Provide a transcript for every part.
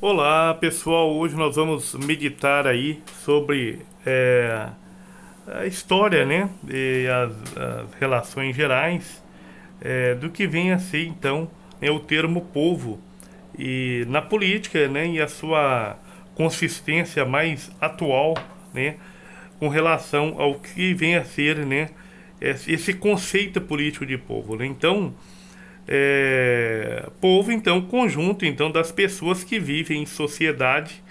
Olá pessoal, hoje nós vamos meditar aí sobre a história, né, e as relações gerais do que vem a ser então o termo povo e na política, né, e a sua consistência mais atual, né, com relação ao que vem a ser, né, esse conceito político de povo, né? Então, povo, então, conjunto, então, das pessoas que vivem em sociedade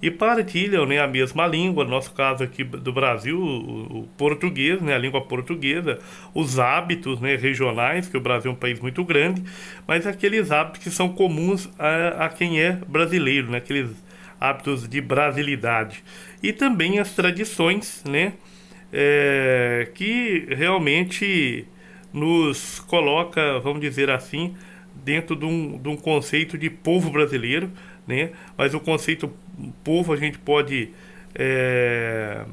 e partilham, né, a mesma língua, no nosso caso aqui do Brasil, o português, né, a língua portuguesa, os hábitos, né, regionais, que o Brasil é um país muito grande, mas aqueles hábitos que são comuns a quem é brasileiro, né, aqueles hábitos de brasilidade. E também as tradições, né, que realmente nos coloca, vamos dizer assim, dentro de um conceito de povo brasileiro, né? Mas o conceito povo a gente pode é,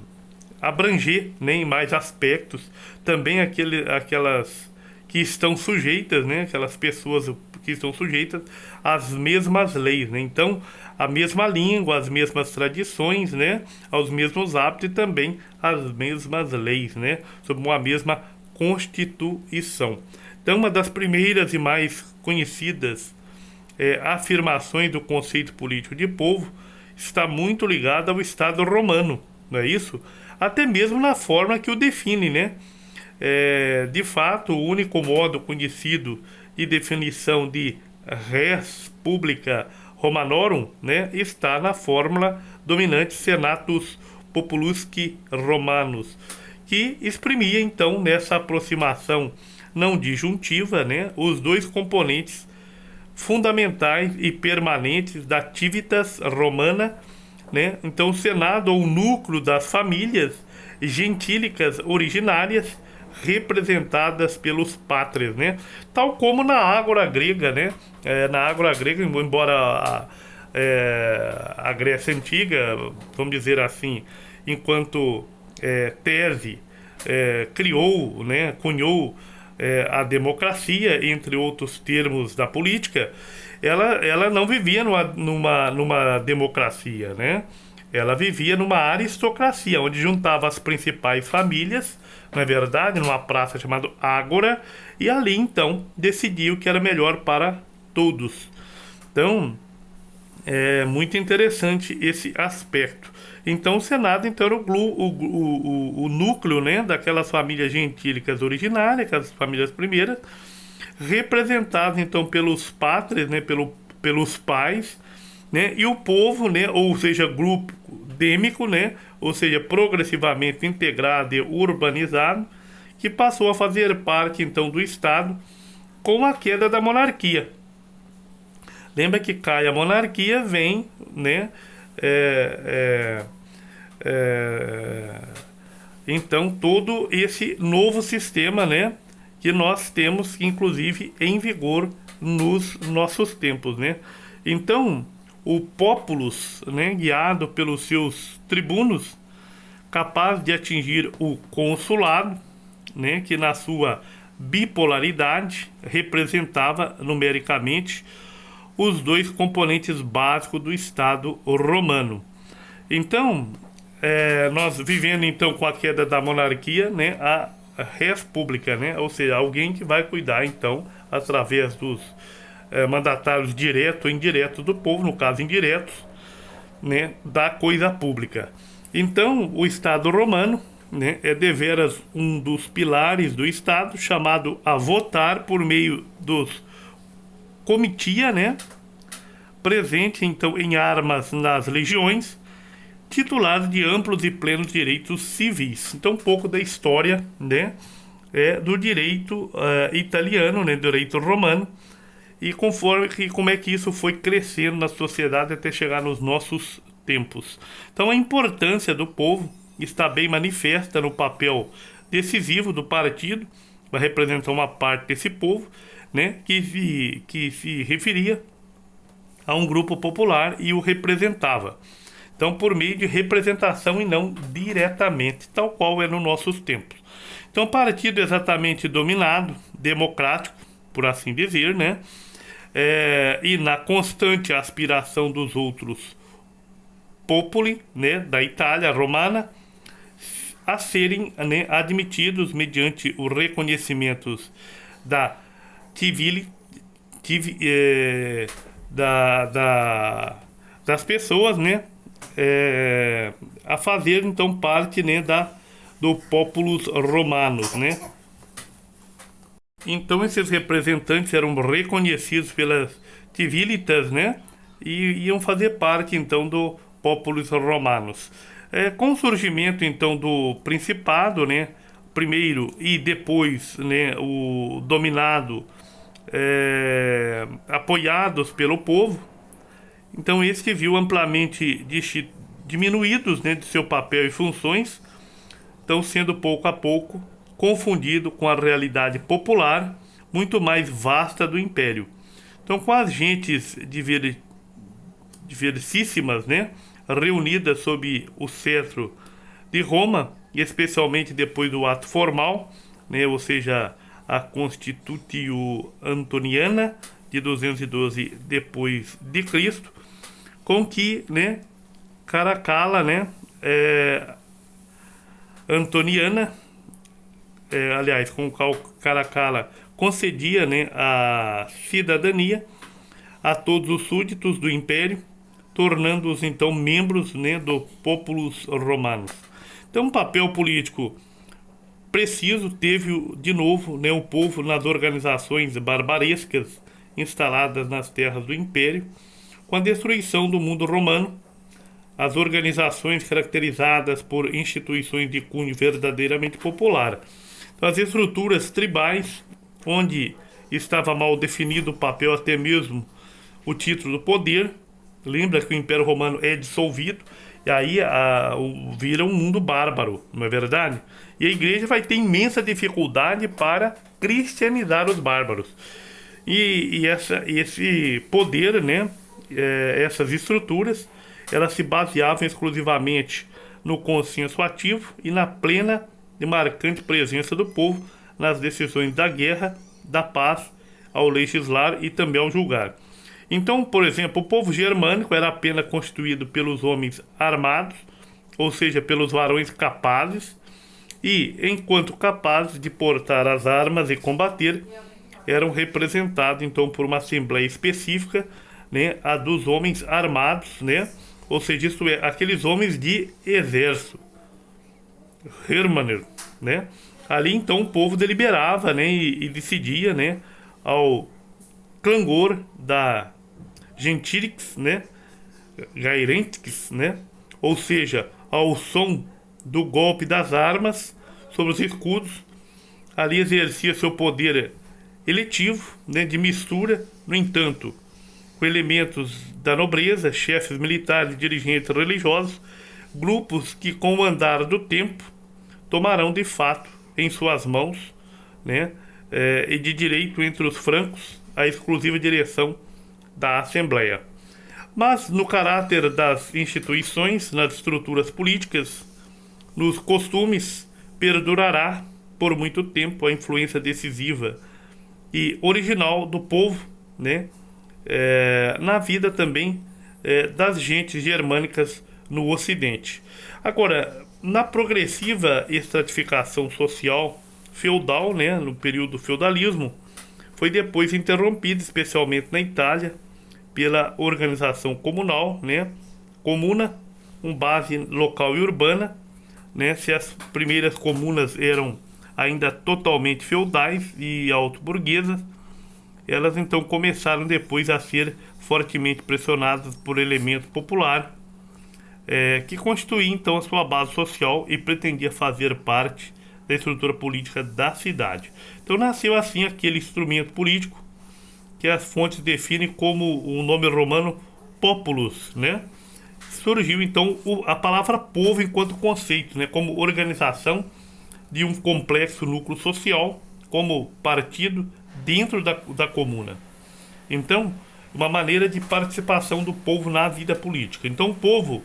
abranger, né, em mais aspectos. Também aquelas que estão sujeitas, né, aquelas pessoas que estão sujeitas às mesmas leis, né? Então, a mesma língua, as mesmas tradições, né, aos mesmos hábitos e também as mesmas leis, né, sob uma mesma Constituição. Então, uma das primeiras e mais conhecidas afirmações do conceito político de povo está muito ligada ao Estado romano, não é isso? Até mesmo na forma que o define, né? De fato, o único modo conhecido de definição de res publica Romanorum, né, está na fórmula dominante Senatus Populusque Romanus, que exprimia então nessa aproximação não disjuntiva, né, os dois componentes fundamentais e permanentes da Civitas Romana, né? Então, o Senado ou o núcleo das famílias gentílicas originárias representadas pelos pátrias, né? Tal como na Ágora grega, né? Na Ágora grega, embora a Grécia Antiga, vamos dizer assim, enquanto tese, criou, né? Cunhou a democracia, entre outros termos da política, ela não vivia numa democracia, né? Ela vivia numa aristocracia, onde juntava as principais famílias, na verdade, numa praça chamada Ágora, e ali então decidia o que era melhor para todos. Então, é muito interessante esse aspecto. Então, o Senado então, era o núcleo, né, daquelas famílias gentílicas originárias, aquelas famílias primeiras, representadas então pelos pátrias, né, pelos pais, né, e o povo, né, ou seja, grupo dêmico, né, ou seja, progressivamente integrado e urbanizado, que passou a fazer parte então do Estado com a queda da monarquia. Lembra que cai a monarquia, vem, né? é, é, é, então todo esse novo sistema, né? Que nós temos, inclusive, em vigor nos nossos tempos, né? Então o populus, né? Guiado pelos seus tribunos, capaz de atingir o consulado, né? Que na sua bipolaridade representava numericamente os dois componentes básicos do Estado romano. Então, nós vivendo então com a queda da monarquia, né, a república, né, ou seja, alguém que vai cuidar então através dos mandatários direto ou indireto do povo, no caso indiretos, né, da coisa pública. Então, o Estado romano, né, é deveras um dos pilares do Estado, chamado a votar por meio dos comitia, né, presente então em armas nas legiões, titulado de amplos e plenos direitos civis. Então, um pouco da história, né, do direito italiano, né, do direito romano, e como é que isso foi crescendo na sociedade até chegar nos nossos tempos. Então, a importância do povo está bem manifesta no papel decisivo do partido, vai representar uma parte desse povo, né, que se referia a um grupo popular e o representava. Então, por meio de representação e não diretamente, tal qual é nos nossos tempos. Então, partido exatamente dominado, democrático, por assim dizer, né? e na constante aspiração dos outros populi, né, da Itália romana, a serem, né, admitidos mediante os reconhecimentos da civili, das pessoas, né, a fazer então parte, né, do populus romanos, né. Então esses representantes eram reconhecidos pelas civilitas, né, e iam fazer parte então do populus romanos. Com o surgimento então do principado, né, primeiro e depois, né, o dominado, apoiados pelo povo, então este viu amplamente diminuídos, né, de seu papel e funções, estão sendo pouco a pouco confundido com a realidade popular muito mais vasta do império. Então, com as gentes diversíssimas, né, reunidas sob o cetro de Roma, e especialmente depois do ato formal, né, ou seja, a Constitutio Antoniana de 212 depois de Cristo, com que, né, Caracalla, né, Antoniana, aliás, com o qual Caracalla concedia, né, a cidadania a todos os súditos do império, tornando-os então membros, né, do populus romanus. Então, um papel político preciso teve de novo, né, o povo nas organizações barbarescas instaladas nas terras do império, com a destruição do mundo romano. As organizações caracterizadas por instituições de cunho verdadeiramente popular. Então, as estruturas tribais, onde estava mal definido o papel, até mesmo o título do poder. Lembra que o Império Romano é dissolvido, e aí vira um mundo bárbaro, não é verdade? E a igreja vai ter imensa dificuldade para cristianizar os bárbaros. E esse poder, né, essas estruturas, elas se baseavam exclusivamente no consenso ativo e na plena e marcante presença do povo nas decisões da guerra, da paz, ao legislar e também ao julgar. Então, por exemplo, o povo germânico era apenas constituído pelos homens armados, ou seja, pelos varões capazes, e, enquanto capazes de portar as armas e combater, eram representados então por uma assembleia específica, né, a dos homens armados, né, ou seja, isto é, aqueles homens de exército, Hermaner, né? Ali então o povo deliberava, né, e decidia, né, ao clangor da Gentilix, né, Gairentix, né, ou seja, ao som do golpe das armas sobre os escudos. Ali exercia seu poder eletivo, né, de mistura, no entanto, com elementos da nobreza, chefes militares e dirigentes religiosos, grupos que, com o andar do tempo, tomarão de fato em suas mãos, né, e de direito entre os francos a exclusiva direção da Assembleia. Mas no caráter das instituições, nas estruturas políticas, nos costumes, perdurará por muito tempo a influência decisiva e original do povo, né, na vida também das gentes germânicas no Ocidente. Agora, na progressiva estratificação social feudal, né, no período do feudalismo, foi depois interrompida, especialmente na Itália, pela organização comunal, né, comuna, com base local e urbana, né, se as primeiras comunas eram ainda totalmente feudais e auto-burguesas, elas então começaram depois a ser fortemente pressionadas por elemento popular, que constituía então a sua base social e pretendia fazer parte da estrutura política da cidade. Então nasceu assim aquele instrumento político que as fontes definem como o nome romano populus, né? Surgiu então a palavra povo enquanto conceito, né, como organização de um complexo núcleo social, como partido dentro da comuna. Então, uma maneira de participação do povo na vida política. Então, o povo,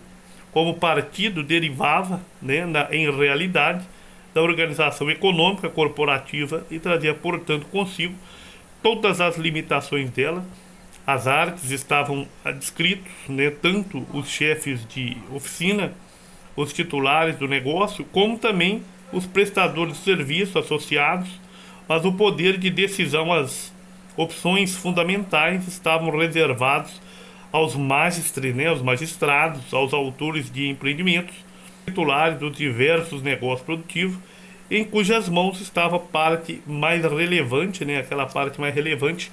como partido, derivava, né, em realidade, da organização econômica corporativa e trazia, portanto, consigo todas as limitações dela, As artes estavam adscritos, né, tanto os chefes de oficina, os titulares do negócio, como também os prestadores de serviço associados, mas o poder de decisão, as opções fundamentais estavam reservados aos magistres, né, aos magistrados, aos autores de empreendimentos, titulares dos diversos negócios produtivos, em cujas mãos estava a parte mais relevante, né, aquela parte mais relevante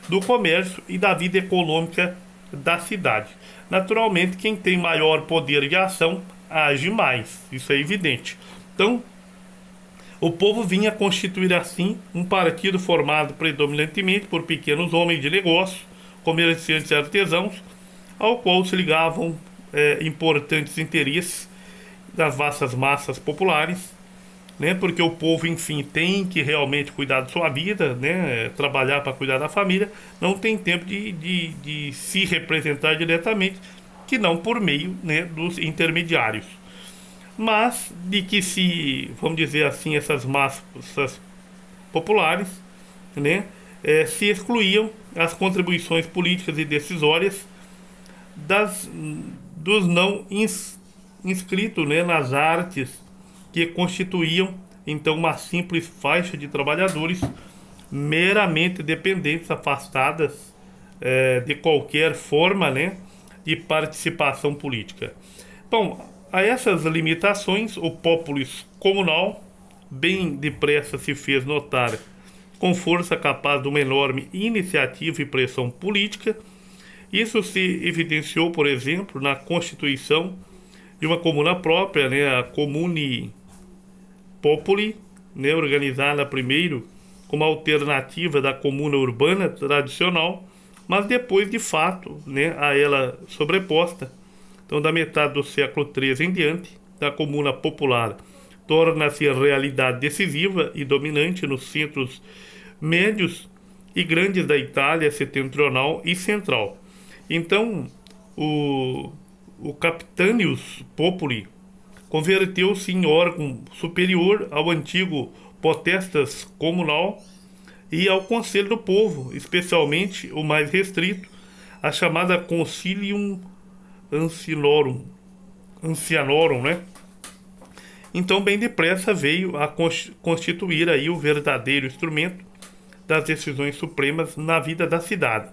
do comércio e da vida econômica da cidade. Naturalmente, quem tem maior poder de ação age mais, isso é evidente. Então, o povo vinha constituir assim um partido formado predominantemente por pequenos homens de negócio, comerciantes e artesãos, ao qual se ligavam importantes interesses das vastas massas populares, né? Porque o povo, enfim, tem que realmente cuidar da sua vida, né? Trabalhar para cuidar da família, não tem tempo de se representar diretamente, que não por meio, né, dos intermediários. Mas de que se, vamos dizer assim, essas massas populares, né, se excluíam as contribuições políticas e decisórias das, dos não inscritos, né, nas artes que constituíam então uma simples faixa de trabalhadores meramente dependentes, afastadas de qualquer forma, né, de participação política. Bom, a essas limitações, o populus comunal bem depressa se fez notar com força capaz de uma enorme iniciativa e pressão política. Isso se evidenciou, por exemplo, na constituição de uma comuna própria, né, a Comune Populi, né, organizada primeiro como alternativa da comuna urbana tradicional, mas depois, de fato, né, a ela sobreposta. Então, da metade do século XIII em diante, a comuna popular torna-se a realidade decisiva e dominante nos centros médios e grandes da Itália setentrional e central. Então, o Capitanius Populi converteu-se em órgão superior ao antigo potestas comunal e ao Conselho do Povo, especialmente o mais restrito, a chamada Concilium Ancianorum, né? Então, bem depressa veio a constituir aí o verdadeiro instrumento das decisões supremas na vida da cidade.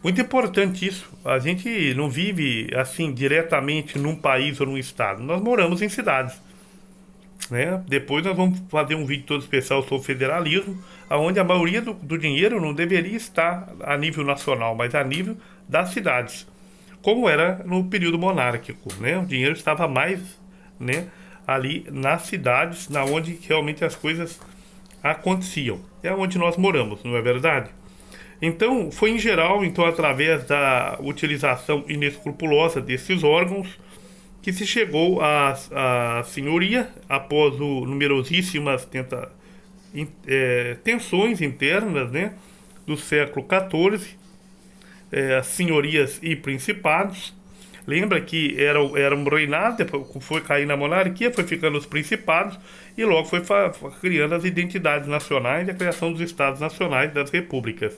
Muito importante isso. A gente não vive assim diretamente num país ou num estado. Nós moramos em cidades, né? Depois nós vamos fazer um vídeo todo especial sobre o federalismo, onde a maioria do dinheiro não deveria estar a nível nacional, mas a nível das cidades, como era no período monárquico, né? O dinheiro estava mais, né, ali nas cidades, na onde realmente as coisas aconteciam. É onde nós moramos, não é verdade? Então, foi em geral, então, através da utilização inescrupulosa desses órgãos que se chegou à senhoria após numerosíssimas tensões internas, né, do século XIV, as senhorias e principados. Lembra que era um reinado, depois foi cair na monarquia, foi ficando os principados e logo foi criando as identidades nacionais e a criação dos estados nacionais das repúblicas.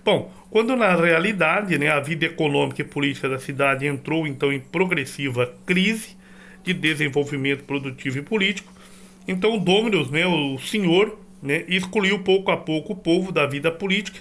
Bom, quando na realidade, né, a vida econômica e política da cidade entrou então em progressiva crise de desenvolvimento produtivo e político, então o Dominus, né, o senhor, né, excluiu pouco a pouco o povo da vida política,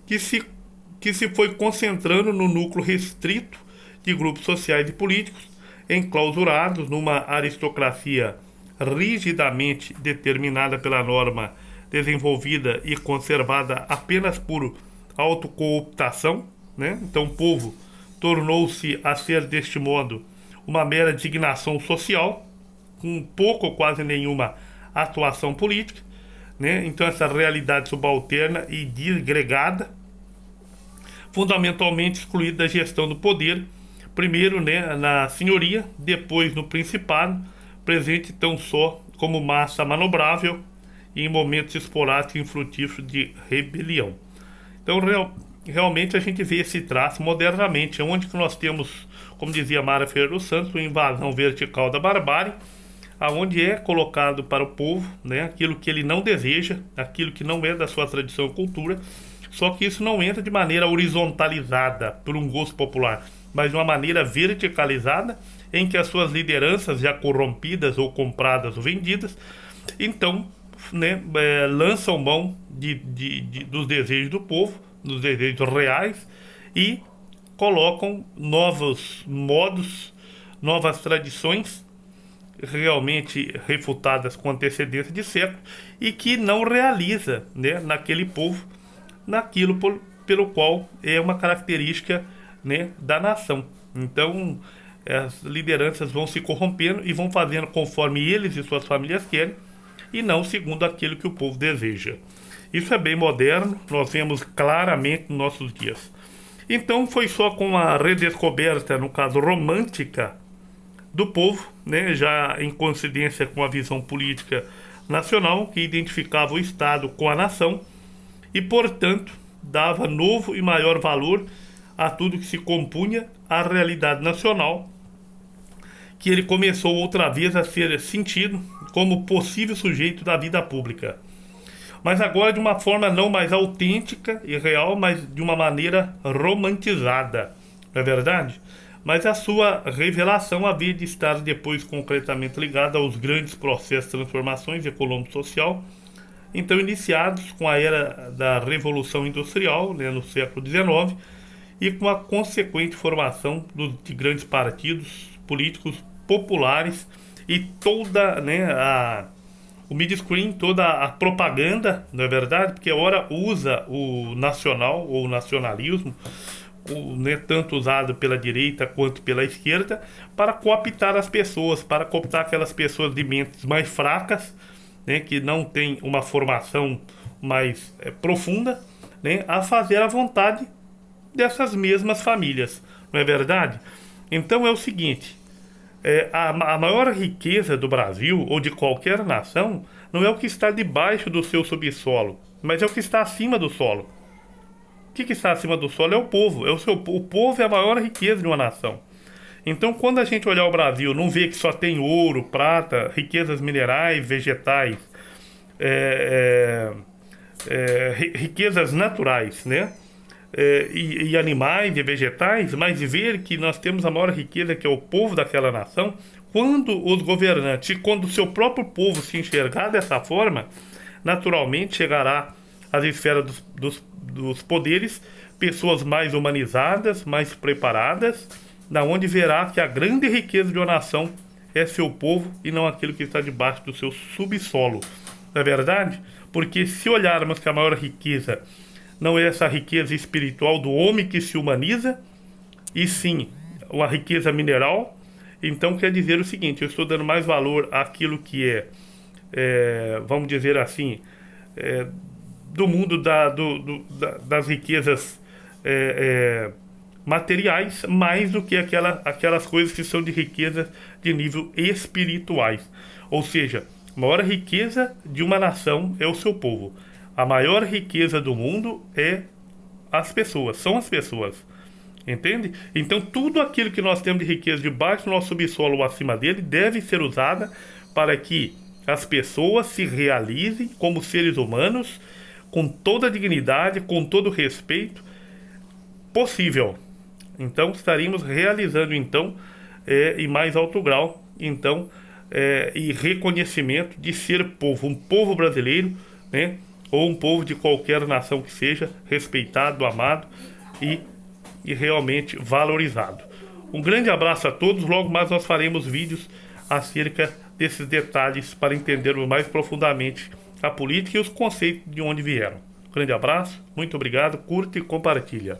que se foi concentrando no núcleo restrito de grupos sociais e políticos, enclausurados numa aristocracia rigidamente determinada pela norma desenvolvida e conservada apenas por autocooptação, né? Então o povo tornou-se a ser deste modo uma mera designação social, com pouco ou quase nenhuma atuação política, né? Então essa realidade subalterna e disgregada, fundamentalmente excluída da gestão do poder, primeiro, né, na senhoria, depois no principado, presente tão só como massa manobrável e em momentos esporádicos e infrutíferos de rebelião. Então, realmente a gente vê esse traço modernamente, onde que nós temos, como dizia Mara Ferreira dos Santos, uma invasão vertical da barbárie, aonde é colocado para o povo, né, aquilo que ele não deseja, aquilo que não é da sua tradição e cultura, Só que isso não entra de maneira horizontalizada por um gosto popular, mas de uma maneira verticalizada, em que as suas lideranças já corrompidas ou compradas ou vendidas, então, né, lançam mão dos desejos do povo, dos desejos reais, e colocam novos modos, novas tradições realmente refutadas com antecedência de séculos e que não realiza, né, naquele povo, naquilo pelo qual é uma característica, né, da nação. Então, as lideranças vão se corrompendo e vão fazendo conforme eles e suas famílias querem e não segundo aquilo que o povo deseja. Isso é bem moderno, nós vemos claramente nos nossos dias. Então foi só com a redescoberta, no caso romântica, do povo, né, já em coincidência com a visão política nacional, que identificava o Estado com a nação e, portanto, dava novo e maior valor a tudo que se compunha à realidade nacional, que ele começou outra vez a ser sentido como possível sujeito da vida pública. Mas agora de uma forma não mais autêntica e real, mas de uma maneira romantizada, não é verdade? Mas a sua revelação havia de estar depois concretamente ligada aos grandes processos de transformações econômico-social, então iniciados com a era da Revolução Industrial, né, no século XIX, e com a consequente formação de grandes partidos políticos populares e toda, né, o mid-screen, toda a propaganda, não é verdade? Porque ora usa o nacional ou o nacionalismo, né, tanto usado pela direita quanto pela esquerda, para cooptar as pessoas, para cooptar aquelas pessoas de mentes mais fracas, né, que não têm uma formação mais profunda, né, a fazer a vontade dessas mesmas famílias, não é verdade? Então é o seguinte, a maior riqueza do Brasil ou de qualquer nação não é o que está debaixo do seu subsolo, mas é o que está acima do solo. O que está acima do solo é o povo. O povo é a maior riqueza de uma nação. Então, quando a gente olhar o Brasil, não vê que só tem ouro, prata, riquezas minerais, vegetais, riquezas naturais, né? E animais e vegetais, mas ver que nós temos a maior riqueza, que é o povo daquela nação. Quando os governantes, quando o seu próprio povo se enxergar dessa forma, naturalmente chegará às esferas dos poderes pessoas mais humanizadas, mais preparadas, da onde verá que a grande riqueza de uma nação é seu povo e não aquilo que está debaixo do seu subsolo. Não é verdade? Porque se olharmos que a maior riqueza não é essa riqueza espiritual do homem que se humaniza, e sim uma riqueza mineral, então quer dizer o seguinte, eu estou dando mais valor àquilo que vamos dizer assim, do mundo das riquezas materiais, mais do que aquelas coisas que são de riqueza de nível espirituais. Ou seja, a maior riqueza de uma nação é o seu povo. A maior riqueza do mundo é as pessoas, são as pessoas. Entende? Então tudo aquilo que nós temos de riqueza debaixo do nosso subsolo ou acima dele deve ser usada para que as pessoas se realizem como seres humanos com toda a dignidade, com todo o respeito possível. Então estaríamos realizando então em mais alto grau então e reconhecimento de ser povo, um povo brasileiro, né? Ou um povo de qualquer nação que seja, respeitado, amado e realmente valorizado. Um grande abraço a todos, logo mais nós faremos vídeos acerca desses detalhes para entendermos mais profundamente a política e os conceitos de onde vieram. Um grande abraço, muito obrigado, curta e compartilha.